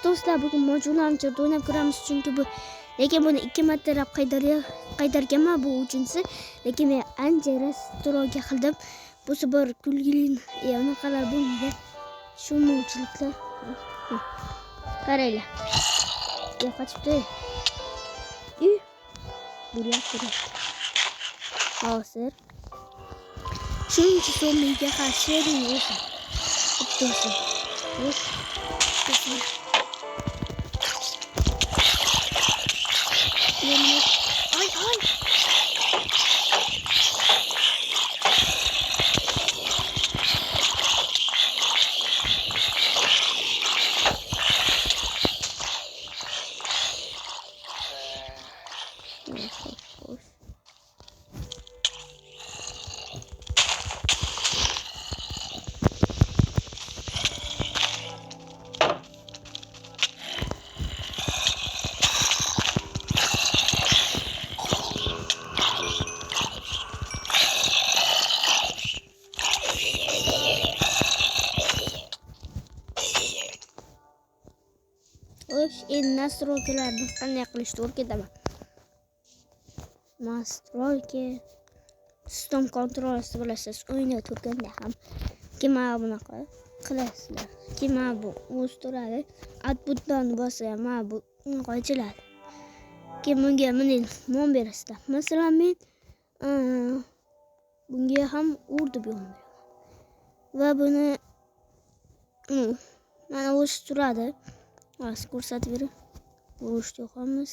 do'stlar, bugun Mojo Launcher'da o'ynab ko'ramiz, chunki bu lekin buni 2 martalab qaytarganman, bu uchinchisi. Lekin men ancha restoraga qildim. Bu safar kulgili anaqalar bo'lmaydi. Tushunmovchiliklar. Qaranglar. Qochibdi. Bulyapti. Hozir shuncha so'mga qarshi o'ynaymiz. Bittasi. Ay. Endi nastroykalarni qanday qilishni o'rgataman. Nastroyka sistem kontrolini bilasiz, o'ynab turganda ham kema bunaqa qilasizlar. Kema bu o'z turadi. Outputdan bo'lsa ham bu ochiladi. Bunga bunday nom berasizlar. Masalan, men bunga ham urdi bu nom beraman. Va buni mana o'z turadi. Hozir ko'rsatib bering. Urishni yoqamiz.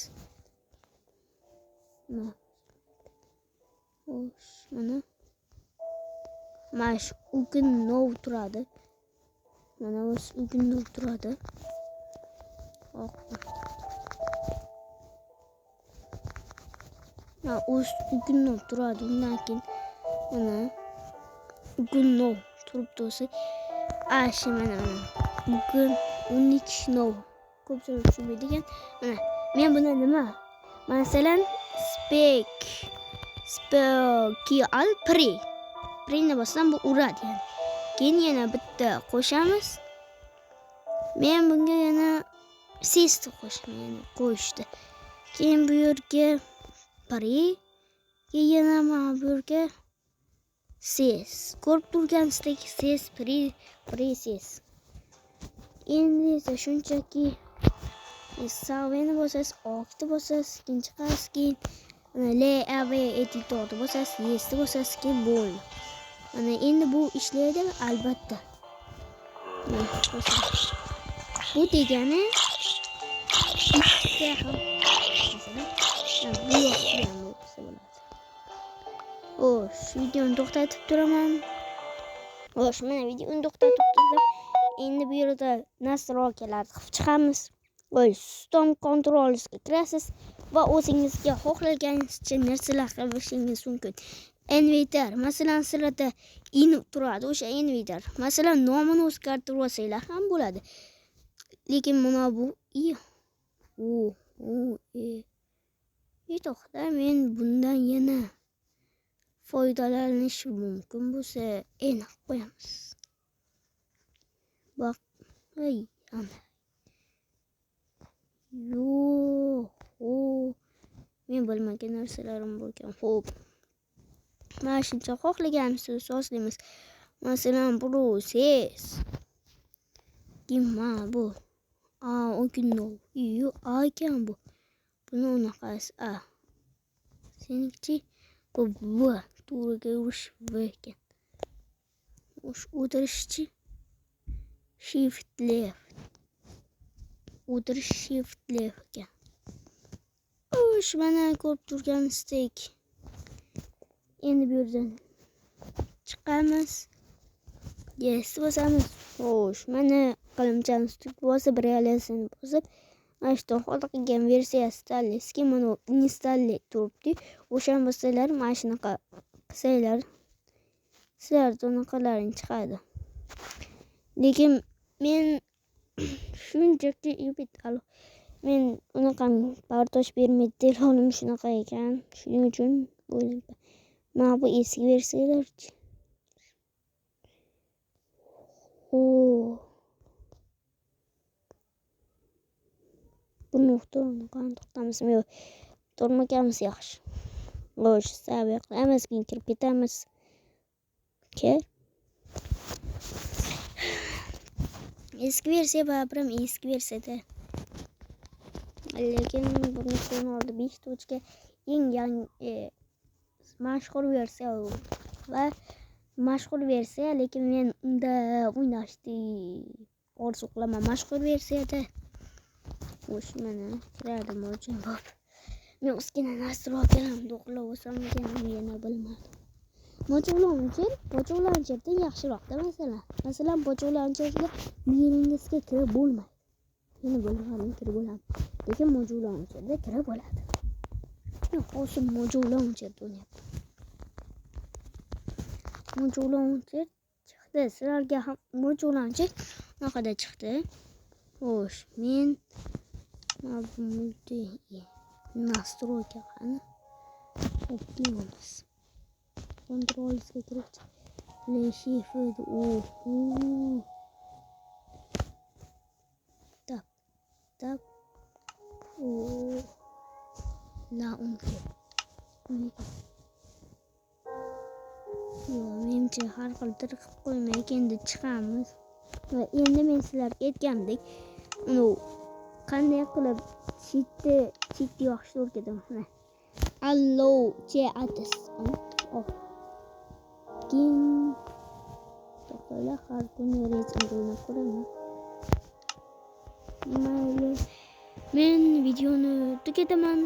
Mana shu ugnov turadi. Mana o'z ugnov turadi. Mana o'z ugnov turadi. Undan keyin mana ugnov turibdi o'zi. Shu mana uniknov. Ko'pchilik tushunmaydigan. Mana men buni nima? Masalan, special preni bossam bu uradi yani. Keyin yana bitta qo'shamiz. Men bunga yana ses qo'shaman, yani qo'shdi. Keyin bu yerga keyin yana mana bu yerga ses. Ko'rib turganingizdek ses ses. Endi esa shunchaki saveni bosasiz, okni bosasiz, ikkinchi qarz keyin LAV editorni bosasiz, yesni bosasiz, keyin bo'ldi. Mana endi bu ishlaydi albatta. Bu degani videoni to'xtatib turaman. Mana videoni to'xtatib turdim. Endi bu yerda nastroykalarni qilib chiqamiz. Sistem kontrolisiga kirasiz va o'zingizga xohlaganingizcha narsalar qilishingiz mumkin. Inventar, masalan, sizlarda inib turadi, o'sha inventar. Masalan, nomini o'zgartirib olsanglar ham bo'ladi. Lekin mana bu to'xta, men bundan yana foydalanish mumkin bo'lsa, aniq qo'yamiz. Bak, ana. Men bilmagan narsalarim bo'lgan. Xo'p. Mana shuncha xohlaganimizni sozlaymiz. Masalan, proses. Kimma bu? Ugnov. Ekan bu. Buni unaqasi. Seniki bu to'g'riga urish ekan. O'tirishchi. Shift left. O'tirish shift left ekan. Mana ko'rib turganingizdek. Endi bu yerdan chiqamiz. Yes bosamiz. Mana qalamchani bosib, realizasiyani bosib, mana shu xohlagan versiyasi tanlaysiz. Mana installe turibdi. O'shani bossalar, mana shunaqa qilsanglar, sizlarda unaqalaring chiqadi. Lekin men shunchaki men unaqa bardosh bermaydi telefonim shunaqa ekan. Shuning uchun mana bu eski versiyalar. Bu nuqtani qanday to'xtamizmi? Yo'q. Turmakamiz yaxshi. Xo'sh, sabr qilamiz, keyin kirib ketamiz. Eski versiya baribir eski versiyada. Lekin bunisidan oldi 5.ga eng yangi mashhur versiya va mashhur versiya, lekin men unda o'ynashni orzu qilaman mashhur versiyada. Xo'sh, mana kiradim o'chim bor. Men ozgina nastroylarni to'g'rilab olsam yana bilmadim. Mo'jil launcherdan yaxshiroqda masalan mo'jil launcherda miyangizga kirib bo'lmaydi. Meni bo'lmadim kirib bo'ladi. Lekin mo'jil launcherda kirib bo'ladi. Hozir mo'jil launcherda o'ynayapman. Mo'jil launcher chiqdi. Sizlarga ham mo'jil launcher naqada chiqdi. Xo'sh, men настройка qani? Options. Controlsga kirib shift tap launcher. Menimcha har xil tirqib qo'ymay endi chiqamiz. Va endi men sizlarga aytgandek, qanday qilib cheat yoqishni o'rgataman. Allow chat. To'xtanglar, har kuni resimda o'ynab ko'raman. Men videoni tugataman.